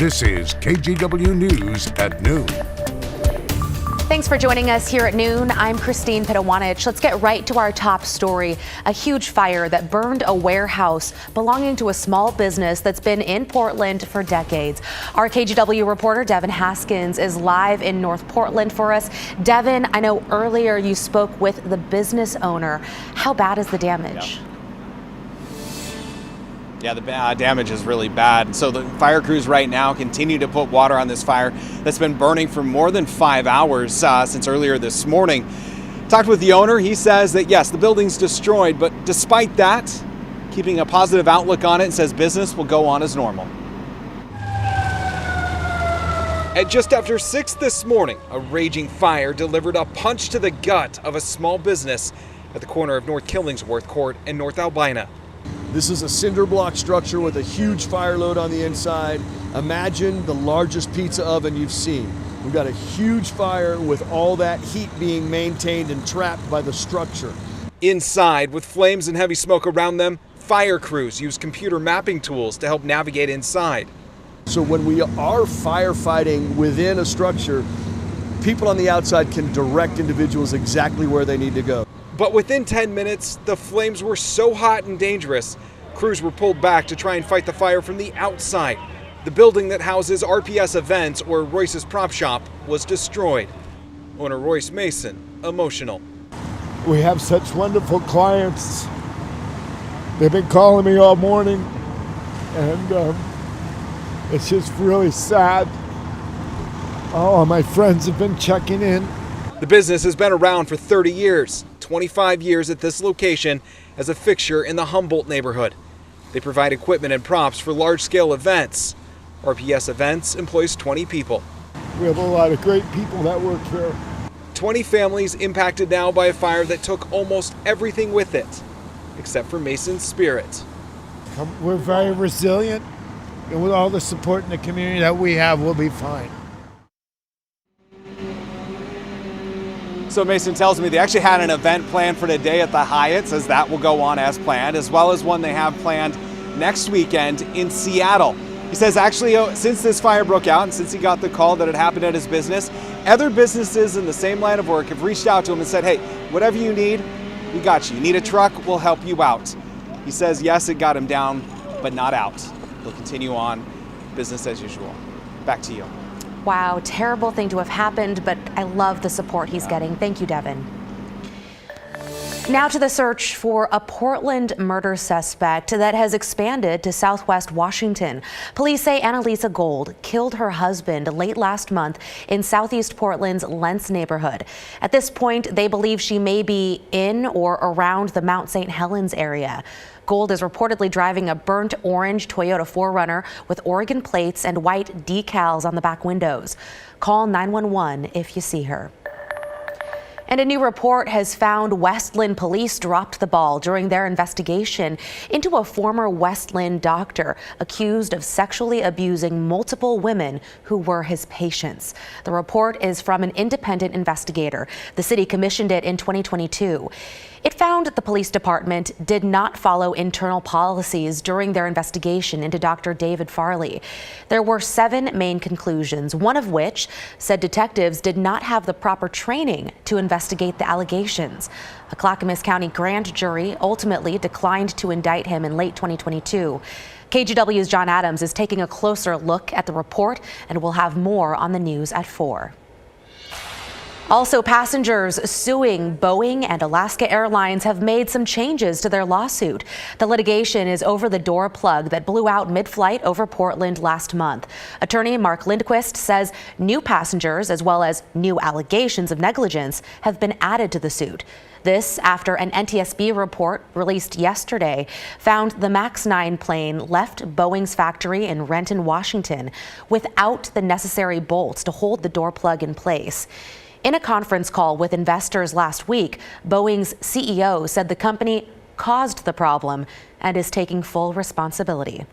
This is KGW News at noon. Thanks for joining us here at noon. I'm Christine Pitawanich. Let's get right to our top story. A huge fire that burned a warehouse belonging to a small business that's been in Portland for decades. Our KGW reporter Devin Haskins is live in North Portland for us. Devin, I know earlier you spoke with the business owner. How bad is the damage? Yeah, the damage is really bad. So the fire crews right now continue to put water on this fire that's been burning for more than 5 hours since earlier this morning. Talked with the owner. He says that, yes, the building's destroyed, but despite that, keeping a positive outlook on it, and says business will go on as normal. At just after 6 this morning, a raging fire delivered a punch to the gut of a small business at the corner of North Killingsworth Court and North Albina. This is a cinder block structure with a huge fire load on the inside. Imagine the largest pizza oven you've seen. We've got a huge fire with all that heat being maintained and trapped by the structure. Inside, with flames and heavy smoke around them, fire crews use computer mapping tools to help navigate inside. So when we are firefighting within a structure, people on the outside can direct individuals exactly where they need to go. But within 10 minutes, the flames were so hot and dangerous, crews were pulled back to try and fight the fire from the outside. The building that houses RPS Events, or Royce's Prop Shop, was destroyed. Owner Royce Mason, emotional. We have such wonderful clients. They've been calling me all morning, and it's just really sad. All my friends have been checking in. The business has been around for 30 years, 25 years at this location as a fixture in the Humboldt neighborhood. They provide equipment and props for large-scale events. RPS Events employs 20 people. We have a lot of great people that work here. 20 families impacted now by a fire that took almost everything with it, except for Mason's spirit. We're very resilient, and with all the support in the community that we have, we'll be fine. So Mason tells me they actually had an event planned for today at the Hyatt, says that will go on as planned, as well as one they have planned next weekend in Seattle. He says actually since this fire broke out and since he got the call that it happened at his business, other businesses in the same line of work have reached out to him and said, hey, whatever you need, we got you. You need a truck, we'll help you out. He says yes, it got him down, but not out. He'll continue on business as usual. Back to you. Wow, terrible thing to have happened, but I love the support he's getting. Thank you, Devin. Now to the search for a Portland murder suspect that has expanded to Southwest Washington. Police say Annalisa Gold killed her husband late last month in Southeast Portland's Lentz neighborhood. At this point, they believe she may be in or around the Mount St. Helens area. Gold is reportedly driving a burnt orange Toyota 4Runner with Oregon plates and white decals on the back windows. Call 911 if you see her. And a new report has found Westland police dropped the ball during their investigation into a former Westland doctor accused of sexually abusing multiple women who were his patients. The report is from an independent investigator. The city commissioned it in 2022. It found that the police department did not follow internal policies during their investigation into Dr. David Farley. There were 7 main conclusions, one of which said detectives did not have the proper training to investigate the allegations. A Clackamas County grand jury ultimately declined to indict him in late 2022. KGW's John Adams is taking a closer look at the report, and we'll have more on the news at 4. Also, passengers suing Boeing and Alaska Airlines have made some changes to their lawsuit. The litigation is over the door plug that blew out mid-flight over Portland last month. Attorney Mark Lindquist says new passengers, as well as new allegations of negligence, have been added to the suit. This after an NTSB report released yesterday found the MAX 9 plane left Boeing's factory in Renton, Washington, without the necessary bolts to hold the door plug in place. In a conference call with investors last week, Boeing's CEO said the company caused the problem and is taking full responsibility.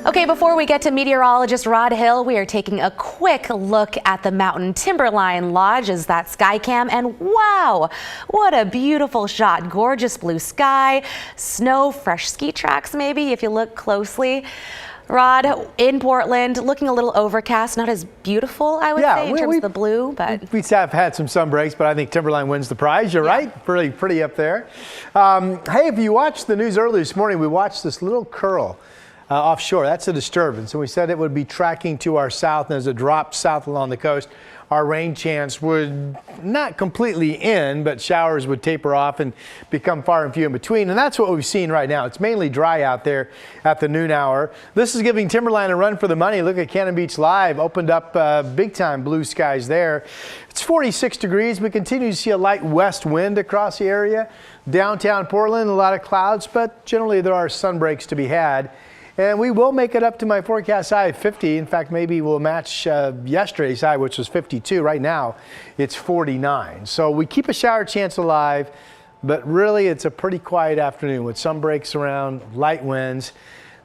Okay, before we get to meteorologist Rod Hill, we are taking a quick look at the Mountain Timberline Lodge as that sky cam, and wow, what a beautiful shot. Gorgeous blue sky, snow, fresh ski tracks maybe if you look closely. Rod, in Portland, looking a little overcast, not as beautiful, I would say, in terms of the blue, but we have had some sun breaks, but I think Timberline wins the prize. You're right, really pretty up there. Hey, if you watched the news earlier this morning, we watched this little curl offshore. That's a disturbance, and we said it would be tracking to our south, and as it dropped south along the coast, our rain chance would not completely end, but showers would taper off and become far and few in between. And that's what we've seen right now. It's mainly dry out there at the noon hour. This is giving Timberline a run for the money. Look at Cannon Beach Live, opened up big time blue skies there. It's 46 degrees. We continue to see a light west wind across the area. Downtown Portland, a lot of clouds, but generally there are sun breaks to be had. And we will make it up to my forecast high of 50. In fact, maybe we'll match yesterday's high, which was 52. Right now, it's 49. So we keep a shower chance alive, but really it's a pretty quiet afternoon with some breaks around, light winds.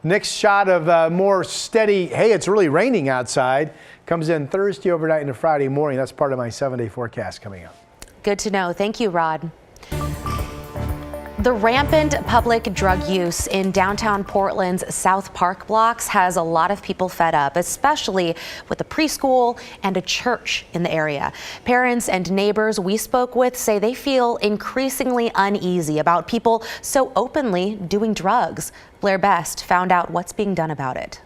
Next shot of more steady, hey, it's really raining outside, comes in Thursday overnight into Friday morning. That's part of my 7-day forecast coming up. good to know. Thank you, Rod. The rampant public drug use in downtown Portland's South Park blocks has a lot of people fed up, especially with a preschool and a church in the area. Parents and neighbors we spoke with say they feel increasingly uneasy about people so openly doing drugs. Blair Best found out what's being done about it.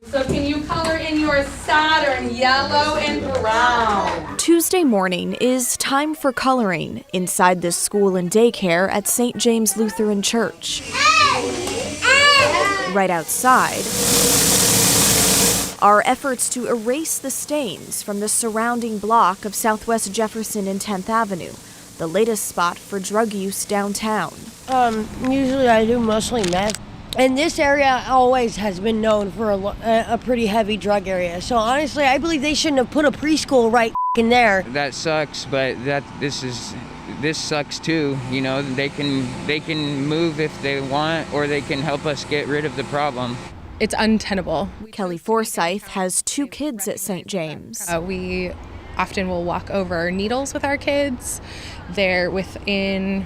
So can you color in your Saturn yellow and brown? Tuesday morning is time for coloring inside this school and daycare at St. James Lutheran Church. Right outside are efforts to erase the stains from the surrounding block of Southwest Jefferson and 10th Avenue, the latest spot for drug use downtown. Usually I do mostly meth. And this area always has been known for a pretty heavy drug area. So honestly, I believe they shouldn't have put a preschool right in there. That sucks, but this sucks too. You know, they can move if they want, or they can help us get rid of the problem. It's untenable. Kelly Forsyth has 2 kids at St. James. We often will walk over needles with our kids. They're within,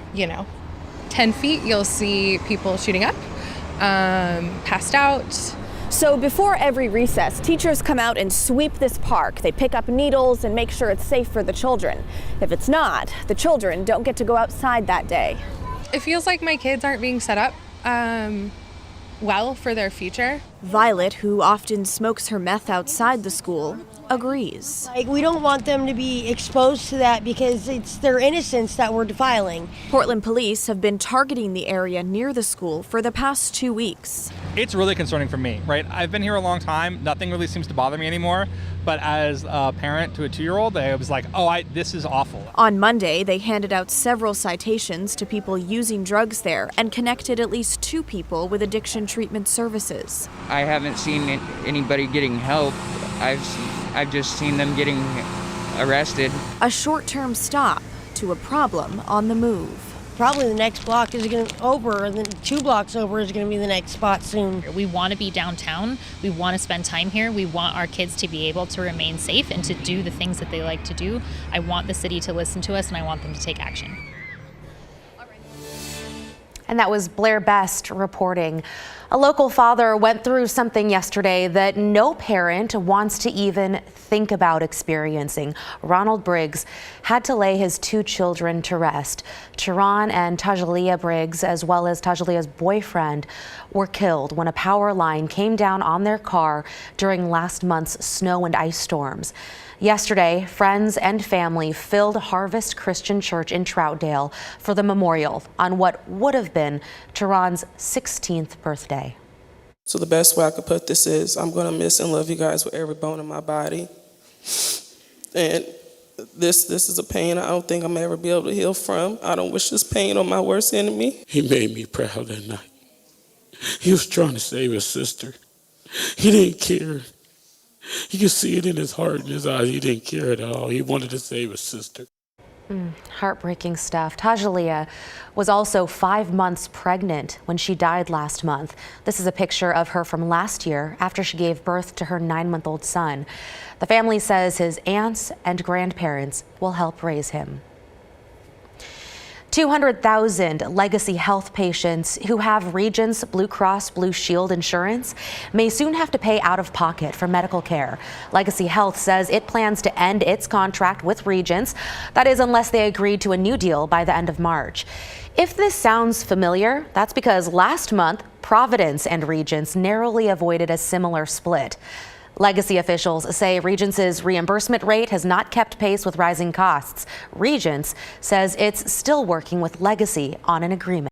10 feet, you'll see people shooting up. Passed out. So before every recess, teachers come out and sweep this park. They pick up needles and make sure it's safe for the children. If it's not, the children don't get to go outside that day. It feels like my kids aren't being set up well for their future. Violet, who often smokes her meth outside the school, agrees. We don't want them to be exposed to that because it's their innocence that we're defiling. Portland police have been targeting the area near the school for the past 2 weeks. It's really concerning for me, right? I've been here a long time. Nothing really seems to bother me anymore. But as a parent to a 2-year-old, I was like, this is awful. On Monday, they handed out several citations to people using drugs there and connected at least 2 people with addiction treatment services. I haven't seen anybody getting help. I've just seen them getting arrested. A short-term stop to a problem on the move. Probably the next block is going to over, and then 2 blocks over is going to be the next spot soon. We want to be downtown. We want to spend time here. We want our kids to be able to remain safe and to do the things that they like to do. I want the city to listen to us, and I want them to take action. And that was Blair Best reporting. A local father went through something yesterday that no parent wants to even think about experiencing. Ronald Briggs had to lay his 2 children to rest. Tron and Tajala Briggs, as well as Tajala's boyfriend, were killed when a power line came down on their car during last month's snow and ice storms. Yesterday, friends and family filled Harvest Christian Church in Troutdale for the memorial on what would have been Tron's 16th birthday. So the best way I could put this is I'm going to miss and love you guys with every bone in my body. And this is a pain I don't think I'm ever be able to heal from. I don't wish this pain on my worst enemy. He made me proud that night. He was trying to save his sister. He didn't care. You could see it in his heart and his eyes. He didn't care at all. He wanted to save his sister. Heartbreaking stuff. Tajala was also 5 months pregnant when she died last month. This is a picture of her from last year after she gave birth to her 9-month-old son. The family says his aunts and grandparents will help raise him. 200,000 legacy health patients who have Regence Blue Cross Blue Shield insurance may soon have to pay out of pocket for medical care. Legacy Health says it plans to end its contract with Regence. That is, unless they agree to a new deal by the end of March. If this sounds familiar, that's because last month, Providence and Regence narrowly avoided a similar split. Legacy officials say Regence's reimbursement rate has not kept pace with rising costs. Regence says it's still working with Legacy on an agreement.